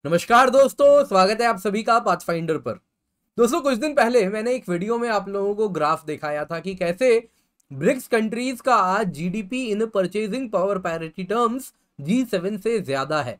नमस्कार दोस्तों, स्वागत है आप सभी का पाथफाइंडर पर। दोस्तों, कुछ दिन पहले मैंने एक वीडियो में आप लोगों को ग्राफ दिखाया था कि कैसे ब्रिक्स कंट्रीज का आज GDP in purchasing power parity terms G7 से ज्यादा है।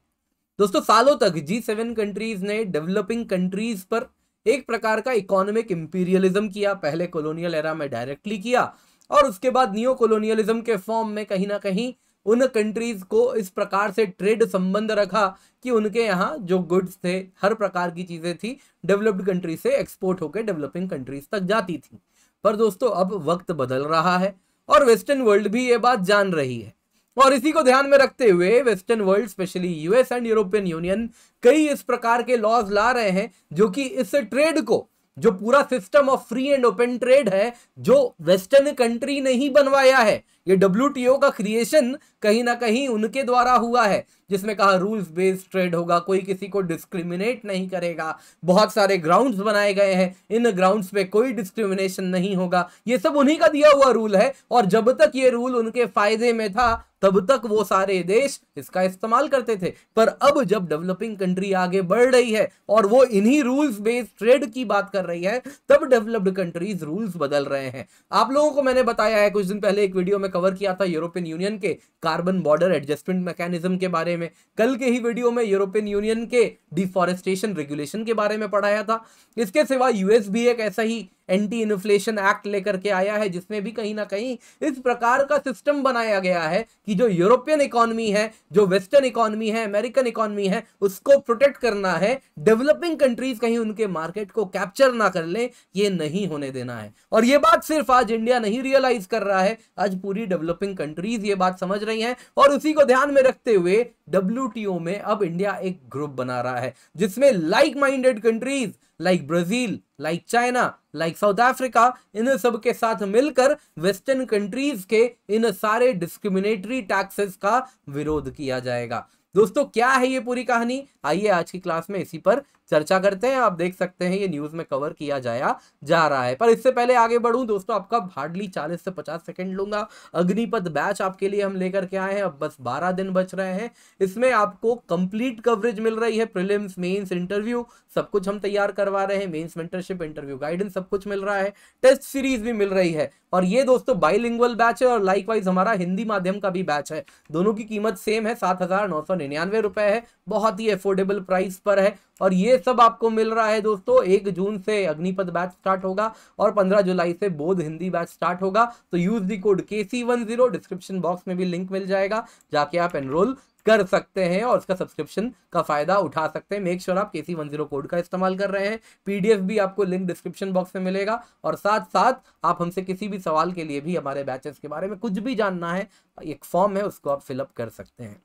दोस्तों, सालों तक G7 कंट्रीज ने डेवलपिंग कंट्रीज पर एक प्रकार का इकोनॉमिक इंपीरियलिज्म किया। पहले कॉलोनियल एरा में डायरेक्टली किया और उसके बाद नियो कॉलोनियलिज्म के फॉर्म में कहीं ना कहीं उन कंट्रीज को इस प्रकार से ट्रेड संबंध रखा कि उनके यहाँ जो गुड्स थे, हर प्रकार की चीजें थी, डेवलप्ड कंट्री से एक्सपोर्ट होकर डेवलपिंग कंट्रीज तक जाती थी। पर दोस्तों, अब वक्त बदल रहा है और वेस्टर्न वर्ल्ड भी ये बात जान रही है और इसी को ध्यान में रखते हुए western world, specially US and European union, कई इस प्रकार के लॉज ला रहे हैं जो कि इस ट्रेड को, जो पूरा system of free and open trade है, जो वेस्टर्न कंट्री ने ही बनवाया है, ये डब्ल्यूटीओ का क्रिएशन कहीं ना कहीं उनके द्वारा हुआ है, जिसमें कहा रूल्स बेस्ड ट्रेड होगा, कोई किसी को डिस्क्रिमिनेट नहीं करेगा, बहुत सारे ग्राउंड्स बनाए गए हैं, इन ग्राउंड्स पे कोई डिस्क्रिमिनेशन नहीं होगा। ये सब उन्हीं का दिया हुआ रूल है और जब तक ये रूल उनके फायदे में था तब तक वो सारे देश इसका इस्तेमाल करते थे। पर अब जब डेवलपिंग कंट्री आगे बढ़ रही है और वो इन्हीं रूल्स बेस्ड ट्रेड की बात कर रही है, तब डेवलप्ड कंट्रीज रूल्स बदल रहे हैं। आप लोगों को मैंने बताया है, कुछ दिन पहले एक वीडियो में कवर किया था यूरोपियन यूनियन के कार्बन बॉर्डर एडजस्टमेंट मैकेनिज्म के बारे में। कल के ही वीडियो में यूरोपियन यूनियन के डिफॉरेस्टेशन रेगुलेशन के बारे में पढ़ाया था। इसके सिवा यूएस भी एक ऐसा ही एंटी इन्फ्लेशन एक्ट लेकर के आया है, जिसमें भी कहीं ना कहीं इस प्रकार का सिस्टम बनाया गया है कि जो यूरोपियन इकोनॉमी है, जो वेस्टर्न इकोनॉमी है, अमेरिकन इकोनॉमी है, उसको प्रोटेक्ट करना है। डेवलपिंग कंट्रीज कहीं उनके मार्केट को कैप्चर ना कर ले, ये नहीं होने देना है। और ये बात सिर्फ आज इंडिया नहीं रियलाइज कर रहा है, आज पूरी डेवलपिंग कंट्रीज ये बात समझ रही हैं और उसी को ध्यान में रखते हुए डब्ल्यूटीओ में अब इंडिया एक ग्रुप बना रहा है, जिसमें like minded countries like Brazil, like China, like South Africa, इन सब के साथ मिलकर वेस्टर्न कंट्रीज के इन सारे डिस्क्रिमिनेटरी टैक्सेस का विरोध किया जाएगा। दोस्तों, क्या है ये पूरी कहानी? आइए आज की क्लास में इसी पर चर्चा करते हैं। आप देख सकते हैं ये न्यूज में कवर किया जा रहा है। पर इससे पहले आगे बढ़ूं दोस्तों, आपका हार्डली 40 से 50 सेकंड लूंगा। अग्निपथ बैच आपके लिए हम लेकर के आए हैं, अब बस 12 दिन बच रहे हैं। इसमें आपको कंप्लीट कवरेज मिल रही है, प्रीलिम्स, मेंस, इंटरव्यू, सब कुछ हम तैयार करवा रहे हैं। मेंस मेंटरशिप, इंटरव्यू गाइडेंस, सब कुछ मिल रहा है। टेस्ट सीरीज भी मिल रही है और ये दोस्तों बाइलिंगुअल बैच है और लाइकवाइज हमारा हिंदी माध्यम का भी बैच है। दोनों की कीमत सेम है, 7,999 रुपए है, बहुत ही अफोर्डेबल प्राइस पर है। और ये सब आपको मिल रहा है दोस्तों। 1 जून से अग्निपथ बैच स्टार्ट होगा और 15 जुलाई से बोध हिंदी बैच स्टार्ट होगा। तो use the code KC10, description box में भी लिंक मिल जाएगा, जाके आप एनरोल कर सकते हैं और उसका सब्सक्रिप्शन का फायदा उठा सकते हैं। मेक श्योर आप KC10 कोड का इस्तेमाल कर रहे हैं। PDF भी आपको लिंक डिस्क्रिप्शन बॉक्स में मिलेगा और साथ साथ आप हमसे किसी भी सवाल के लिए भी, हमारे बैचेस के बारे में कुछ भी जानना है, एक फॉर्म है, उसको आप फिलअप कर सकते हैं।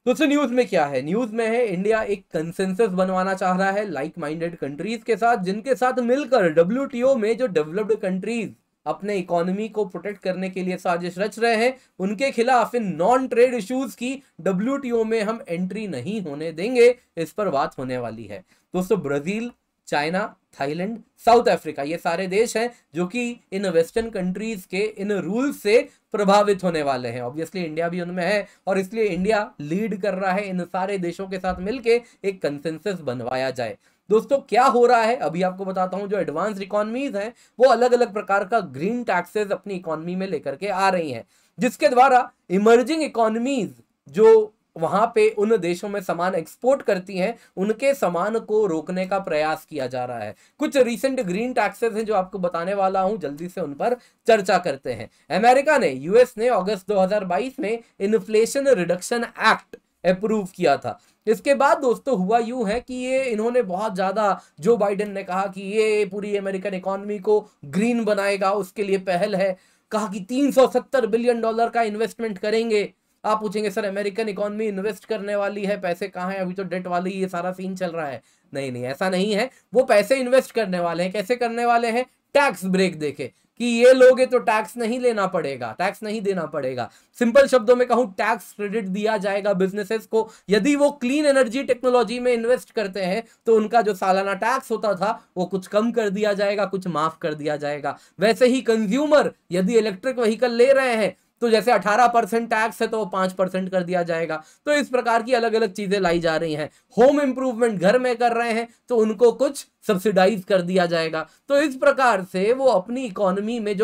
दोस्तों, न्यूज में क्या है? न्यूज में है इंडिया एक कंसेंसस बनवाना चाह रहा है लाइक माइंडेड कंट्रीज के साथ, जिनके साथ मिलकर डब्ल्यूटीओ में जो डेवलप्ड कंट्रीज अपने इकोनॉमी को प्रोटेक्ट करने के लिए साजिश रच रहे हैं, उनके खिलाफ इन नॉन ट्रेड इश्यूज की डब्ल्यूटीओ में हम एंट्री नहीं होने देंगे। इस पर बात होने वाली है दोस्तों। Brazil, China, Thailand, south Africa, ये सारे देश हैं जो कि इन वेस्टर्न कंट्रीज के इन रूल से प्रभावित होने वाले हैं। ऑब्वियसली इंडिया भी उनमें है और इसलिए इंडिया लीड कर रहा है, इन सारे देशों के साथ मिलके एक कंसेंसस बनवाया जाए। दोस्तों, क्या हो रहा है अभी आपको बताता हूं। जो एडवांस्ड इकोनॉमीज हैं वो अलग अलग प्रकार का ग्रीन टैक्सेस अपनी इकोनॉमी में लेकर के आ रही हैं, जिसके द्वारा इमर्जिंग इकोनॉमीज जो वहां पे उन देशों में सामान एक्सपोर्ट करती हैं, उनके सामान को रोकने का प्रयास किया जा रहा है। कुछ रीसेंट ग्रीन टैक्सेस हैं जो आपको बताने वाला हूं, जल्दी से उन पर चर्चा करते हैं। अमेरिका ने, यूएस ने अगस्त 2022 में इन्फ्लेशन रिडक्शन एक्ट अप्रूव किया था। इसके बाद दोस्तों हुआ यूं है कि ये इन्होंने बहुत ज्यादा, जो बाइडेन ने कहा कि ये पूरी अमेरिकन इकोनॉमी को ग्रीन बनाएगा, उसके लिए पहल है। कहा कि $370 बिलियन का इन्वेस्टमेंट करेंगे। आप पूछेंगे सर, अमेरिकन इकोनॉमी इन्वेस्ट करने वाली है, पैसे कहाँ हैं? अभी तो डेट वाली ये सारा सीन चल रहा है। नहीं नहीं, ऐसा नहीं है। वो पैसे इन्वेस्ट करने वाले हैं। कैसे करने वाले हैं? टैक्स ब्रेक देके कि ये लोगे तो टैक्स नहीं लेना पड़ेगा, टैक्स नहीं देना पड़ेगा। सिंपल शब्दों में कहूं, टैक्स क्रेडिट दिया जाएगा बिजनेसेस को। यदि वो क्लीन एनर्जी टेक्नोलॉजी में इन्वेस्ट करते हैं तो उनका जो सालाना टैक्स होता था वो कुछ कम कर दिया जाएगा, कुछ माफ कर दिया जाएगा। वैसे ही कंज्यूमर यदि इलेक्ट्रिक व्हीकल ले रहे हैं तो जैसे 18% टैक्स है तो 5% कर दिया जाएगा। तो इस प्रकार की अलग अलग चीजें लाई जा रही हैं। होम इंप्रूवमेंट घर में कर रहे हैं तो उनको कुछ सब्सिडाइज कर दिया जाएगा। तो इस प्रकार से वो अपनी इकोनॉमी में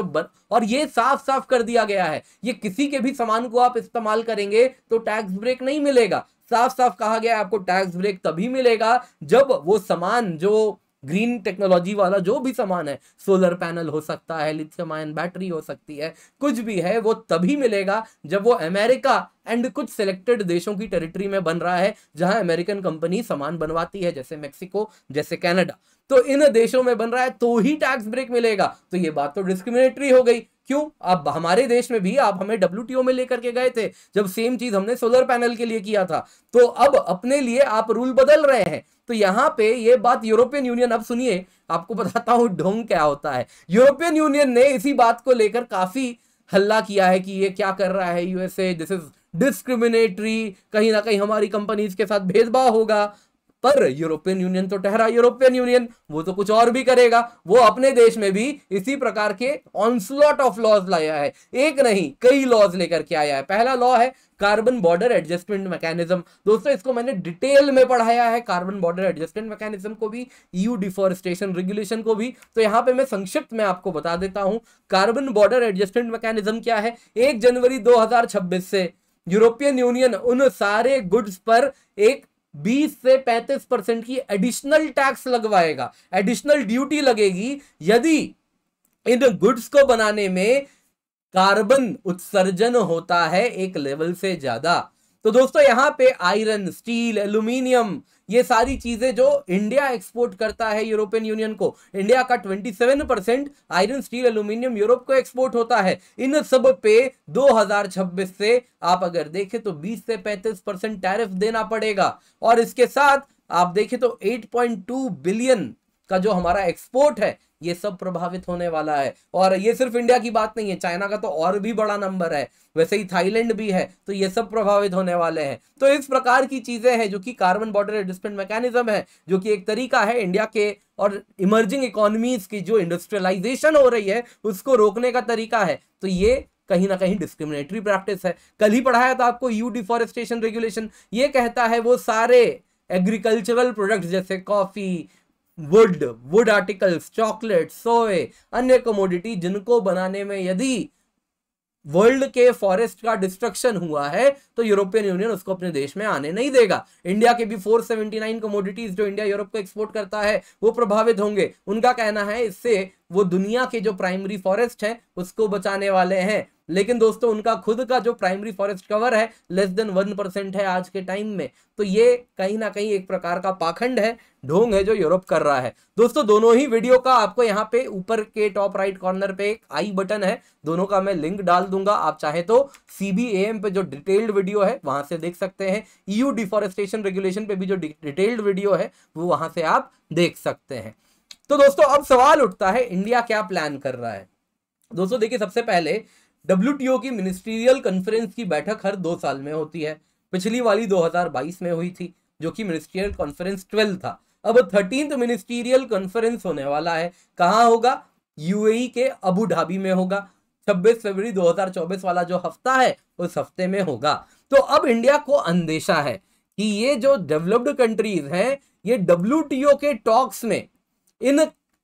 और ये साफ साफ कर दिया गया है, ये किसी के भी सामान को आप इस्तेमाल करेंगे तो टैक्स ब्रेक नहीं मिलेगा। साफ साफ कहा गया है आपको टैक्स ब्रेक तभी मिलेगा जब वो सामान, जो ग्रीन टेक्नोलॉजी वाला जो भी सामान है, सोलर पैनल हो सकता है, लिथियम आयन बैटरी हो सकती है, कुछ भी है, वो तभी मिलेगा जब वो अमेरिका एंड कुछ सिलेक्टेड देशों की टेरिटरी में बन रहा है जहां अमेरिकन कंपनी सामान बनवाती है, जैसे मेक्सिको, जैसे कनाडा। तो इन देशों में बन रहा है तो ही टैक्स ब्रेक मिलेगा। तो ये बात तो डिस्क्रिमिनेटरी हो गई। क्यों? अब हमारे देश में भी आप हमें WTO में लेकर के गए थे जब सेम चीज हमने सोलर पैनल के लिए किया था, तो अब अपने लिए आप रूल बदल रहे हैं। तो यहां पे ये बात यूरोपियन यूनियन, अब सुनिए आपको बताता हूं ढोंग क्या होता है। यूरोपियन यूनियन ने इसी बात को लेकर काफी हल्ला किया है कि ये क्या कर रहा है यूएसए, दिस इज डिस्क्रिमिनेटरी, कहीं ना कहीं हमारी कंपनीज के साथ भेदभाव होगा। पर यूरोपियन यूनियन तो ठहरा यूरोपियन यूनियन, वो तो कुछ और भी करेगा। वो अपने देश में भी इसी प्रकार के ऑनस्लॉट ऑफ लॉज लाया है, एक नहीं कई लॉज लेकर के आया है। पहला लॉ है कार्बन बॉर्डर एडजस्टमेंट मैकेनिज्म। दोस्तों इसको मैंने डिटेल में पढ़ाया है, कार्बन बॉर्डर एडजस्टमेंट मैकेनिज्म को भी, EU डिफॉरेस्टेशन रेगुलेशन को भी। तो यहां पे मैं संक्षिप्त में आपको बता देता हूं कार्बन बॉर्डर एडजस्टमेंट मैकेनिज्म क्या है। 1 जनवरी 2026 से यूरोपियन यूनियन उन सारे गुड्स पर एक 20 से 35% की एडिशनल टैक्स लगवाएगा, एडिशनल ड्यूटी लगेगी यदि इन गुड्स को बनाने में कार्बन उत्सर्जन होता है एक लेवल से ज्यादा। तो दोस्तों यहां पे आयरन, स्टील, एल्यूमिनियम, ये सारी चीजें जो इंडिया एक्सपोर्ट करता है यूरोपियन यूनियन को, इंडिया का 27% आयरन, स्टील, एल्यूमिनियम यूरोप को एक्सपोर्ट होता है। इन सब पे 2026 से आप अगर देखें तो 20 से 35% टैरिफ देना पड़ेगा। और इसके साथ आप देखें तो 8.2 बिलियन का जो हमारा एक्सपोर्ट है ये सब प्रभावित होने वाला है। और ये सिर्फ इंडिया की बात नहीं है, चाइना का तो और भी बड़ा नंबर है, वैसे ही थाईलैंड भी है, तो ये सब प्रभावित होने वाले हैं। तो इस प्रकार की चीजें हैं जो कि कार्बन बॉर्डर एडजस्टमेंट मैकेनिज्म है, जो कि एक तरीका है इंडिया के और इमर्जिंग इकोनॉमीज की जो इंडस्ट्रियलाइजेशन हो रही है उसको रोकने का तरीका है। तो ये कहीं ना कहीं डिस्क्रिमिनेटरी प्रैक्टिस है। कल ही पढ़ाया था आपको EU डिफॉरेस्टेशन रेगुलेशन, ये कहता है वो सारे एग्रीकल्चरल प्रोडक्ट्स जैसे कॉफी, वुड आर्टिकल्स, चॉकलेट, सोए, अन्य कमोडिटी जिनको बनाने में यदि वर्ल्ड के फॉरेस्ट का डिस्ट्रक्शन हुआ है तो यूरोपियन यूनियन उसको अपने देश में आने नहीं देगा। इंडिया के भी 479 कमोडिटीज जो इंडिया यूरोप को एक्सपोर्ट करता है वो प्रभावित होंगे। उनका कहना है इससे वो दुनिया के जो प्राइमरी फॉरेस्ट हैं उसको बचाने वाले हैं। लेकिन दोस्तों उनका खुद का जो प्राइमरी फॉरेस्ट कवर है लेस देन 1% है आज के टाइम में। तो ये कहीं ना कहीं एक प्रकार का पाखंड है, ढोंग है जो यूरोप कर रहा है। दोस्तों दोनों ही वीडियो का आपको यहाँ पे ऊपर के टॉप राइट कॉर्नर पे एक आई बटन है, दोनों का मैं लिंक डाल दूंगा। आप चाहे तो CBAM पे जो डिटेल्ड वीडियो है वहां से देख सकते हैं, EU डिफॉरेस्टेशन रेगुलेशन पे भी जो डिटेल्ड वीडियो है वो वहां से आप देख सकते हैं। तो दोस्तों अब सवाल उठता है इंडिया क्या प्लान कर रहा है। दोस्तों देखिए सबसे पहले WTO की मिनिस्ट्रियल कॉन्फ्रेंस की बैठक हर 2 साल में होती है। पिछली वाली 2022 में हुई थी जो कि मिनिस्ट्रियल कॉन्फ्रेंस 12 था। अब 13th मिनिस्ट्रियल कॉन्फ्रेंस होने वाला है, कहां होगा? UAE के अबू धाबी में होगा। 26 फरवरी 2024 वाला जो हफ्ता है उस हफ्ते में होगा। तो अब इंडिया को अंदेशा है कि ये जो डेवलप्ड कंट्रीज हैं ये WTO के टॉक्स में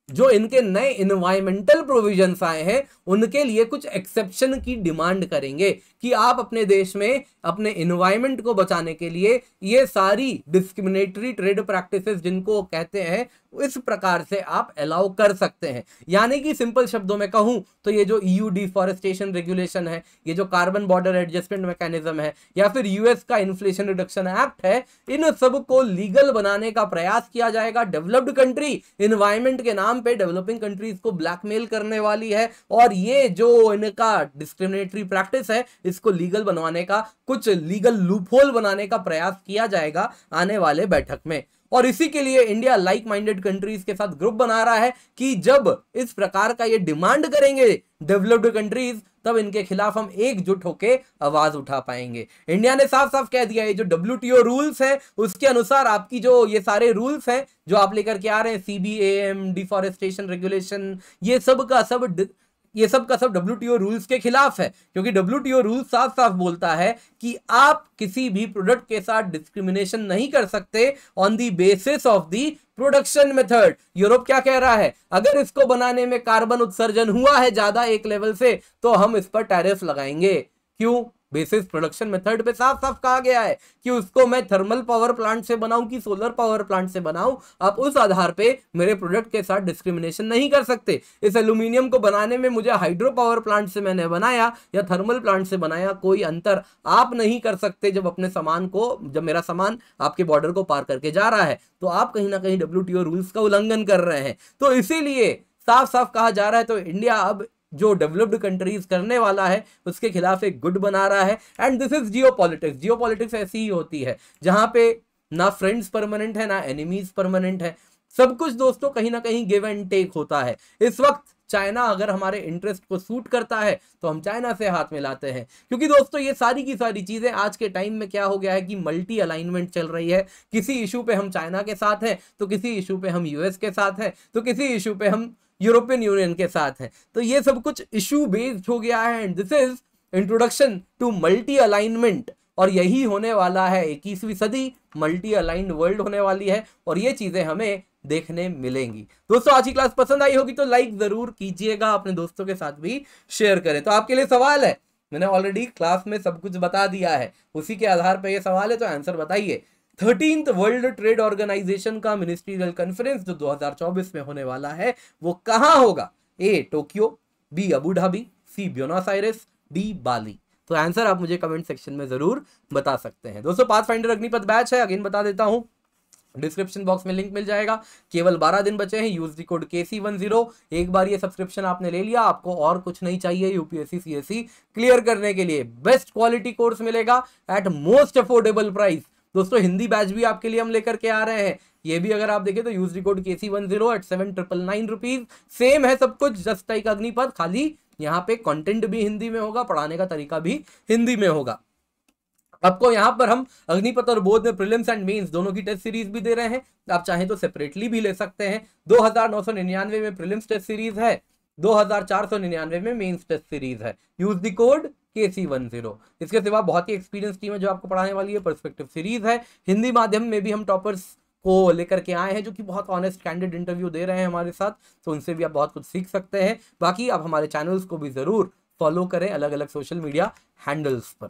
जो इनके नए इन्वायरमेंटल प्रोविजंस आए हैं उनके लिए कुछ एक्सेप्शन की डिमांड करेंगे कि आप अपने देश में अपने इन्वायरमेंट को बचाने के लिए ये सारी डिस्क्रिमिनेटरी ट्रेड प्रैक्टिसेस जिनको कहते हैं इस प्रकार से आप अलाउ कर सकते हैं। यानी कि सिंपल शब्दों में कहूं तो ये जो EU डिफॉरेस्टेशन रेगुलेशन है, ये जो कार्बन बॉर्डर एडजस्टमेंट मैकेनिज्म है या फिर US का इन्फ्लेशन रिडक्शन एक्ट है, इन सब को लीगल बनाने का प्रयास किया जाएगा। डेवलप्ड कंट्री इन्वायरमेंट के नाम पे डेवलपिंग कंट्रीज को ब्लैकमेल करने वाली है और ये जो इनका डिस्क्रिमिनेटरी प्रैक्टिस है इसको लीगल बनवाने का, कुछ लीगल लूपहोल बनाने का प्रयास किया जाएगा आने वाले बैठक में। और इसी के लिए इंडिया लाइक माइंडेड कंट्रीज के साथ ग्रुप बना रहा है कि जब इस प्रकार का ये डिमांड करेंगे डेवलप्ड कंट्रीज तब इनके खिलाफ हम एकजुट होकर आवाज उठा पाएंगे। इंडिया ने साफ साफ कह दिया है जो WTO रूल्स हैं उसके अनुसार आपकी जो ये सारे रूल्स हैं जो आप लेकर के आ रहे हैं CBAM डिफॉरेस्टेशन रेगुलेशन, ये सब का सब ये सब का सब WTO रूल्स के खिलाफ है, क्योंकि WTO रूल्स साफ साफ बोलता है कि आप किसी भी प्रोडक्ट के साथ डिस्क्रिमिनेशन नहीं कर सकते on the basis of the production method. Europe क्या कह रहा है, अगर इसको बनाने में कार्बन उत्सर्जन हुआ है ज्यादा एक लेवल से तो हम इस पर टैरिफ लगाएंगे। क्यों? बेसिस प्रोडक्शन मेथड पे साफ साफ कहा गया है कि उसको मैं थर्मल पावर प्लांट से बनाऊं कि सोलर पावर प्लांट से बनाऊं, आप उस आधार पे मेरे प्रोडक्ट के साथ डिस्क्रिमिनेशन नहीं कर सकते। इस एल्यूमिनियम को बनाने में मुझे हाइड्रो पावर प्लांट से मैंने बनाया या थर्मल प्लांट से बनाया, कोई अंतर आप नहीं कर सकते। जब अपने सामान को, जब मेरा सामान आपके बॉर्डर को पार करके जा रहा है तो आप कहीं ना कहीं WTO रूल्स का उल्लंघन कर रहे हैं। तो इसीलिए साफ साफ कहा जा रहा है, तो इंडिया अब जो डेवलप्ड कंट्रीज करने वाला है उसके खिलाफ एक गुड बना रहा है। And this is geopolitics. Geopolitics ऐसी ही होती है जहां पे ना फ्रेंड्स परमानेंट है ना एनिमीज परमानेंट है, सब कुछ दोस्तों कहीं ना कहीं गिव एंड टेक होता है। इस वक्त चाइना अगर हमारे इंटरेस्ट को सूट करता है तो हम चाइना से हाथ मिलाते हैं, क्योंकि दोस्तों ये सारी की सारी चीजें आज के टाइम में क्या हो गया है कि मल्टी अलाइनमेंट चल रही है। किसी इशू पे हम चाइना के साथ हैं तो किसी इशू पे हम यूएस के साथ हैं तो किसी इशू पे हम यूरोपियन यूनियन के साथ है। तो ये सब कुछ इशू बेस्ड हो गया है and this is introduction to multi alignment. और यही होने वाला है 21वीं सदी, मल्टी अलाइंड वर्ल्ड होने वाली है और ये चीजें हमें देखने मिलेंगी। दोस्तों आज की क्लास पसंद आई होगी तो लाइक जरूर कीजिएगा, अपने दोस्तों के साथ भी शेयर करें। तो आपके लिए सवाल है, मैंने ऑलरेडी क्लास में सब कुछ बता दिया है, उसी के आधार पर यह सवाल है, तो आंसर बताइए। 13th वर्ल्ड ट्रेड ऑर्गेनाइजेशन का मिनिस्ट्रियल कॉन्फ्रेंस जो 2024 में होने वाला है वो कहां होगा? ए टोक्यो, बी अबू धाबी, सी ब्यूनस आयरेस, डी बाली। तो आंसर आप मुझे कमेंट सेक्शन में जरूर बता सकते हैं। दोस्तों पाथफाइंडर अग्निपथ बैच है, अगेन बता देता हूं, डिस्क्रिप्शन बॉक्स में लिंक मिल जाएगा। केवल 12 दिन बचे हैं, यूज द कोड KC10। एक बार ये सब्सक्रिप्शन आपने ले लिया, आपको और कुछ नहीं चाहिए यूपीएससी CSE क्लियर करने के लिए। बेस्ट क्वालिटी कोर्स मिलेगा एट मोस्ट अफोर्डेबल प्राइस। दोस्तों हिंदी बैच भी आपके लिए हम लेकर के आ रहे हैं, ये भी अगर आप देखें तो use the code KC10 at 7,999 rupees. Same है सब कुछ, जस्ट लाइक अग्निपथ, खाली यहाँ पे कंटेंट भी हिंदी में होगा, पढ़ाने का तरीका भी हिंदी में होगा। आपको यहाँ पर हम अग्निपथ और बोर्ड में प्रीलिम्स एंड मेंस दोनों की टेस्ट सीरीज भी दे रहे हैं, आप चाहें तो सेपरेटली भी ले सकते हैं। 2,999 में प्रीलिम्स टेस्ट सीरीज है, 2,499 में मेंस टेस्ट सीरीज है। Use the code KC10। इसके सिवा बहुत ही एक्सपीरियंस टीम है जो आपको पढ़ाने वाली है। पर्सपेक्टिव सीरीज है, हिंदी माध्यम में भी हम टॉपर्स को लेकर के आए हैं जो कि बहुत ऑनेस्ट कैंडिड इंटरव्यू दे रहे हैं हमारे साथ, तो उनसे भी आप बहुत कुछ सीख सकते हैं। बाकी आप हमारे चैनल्स को भी जरूर फॉलो करें अलग अलग सोशल मीडिया हैंडल्स पर।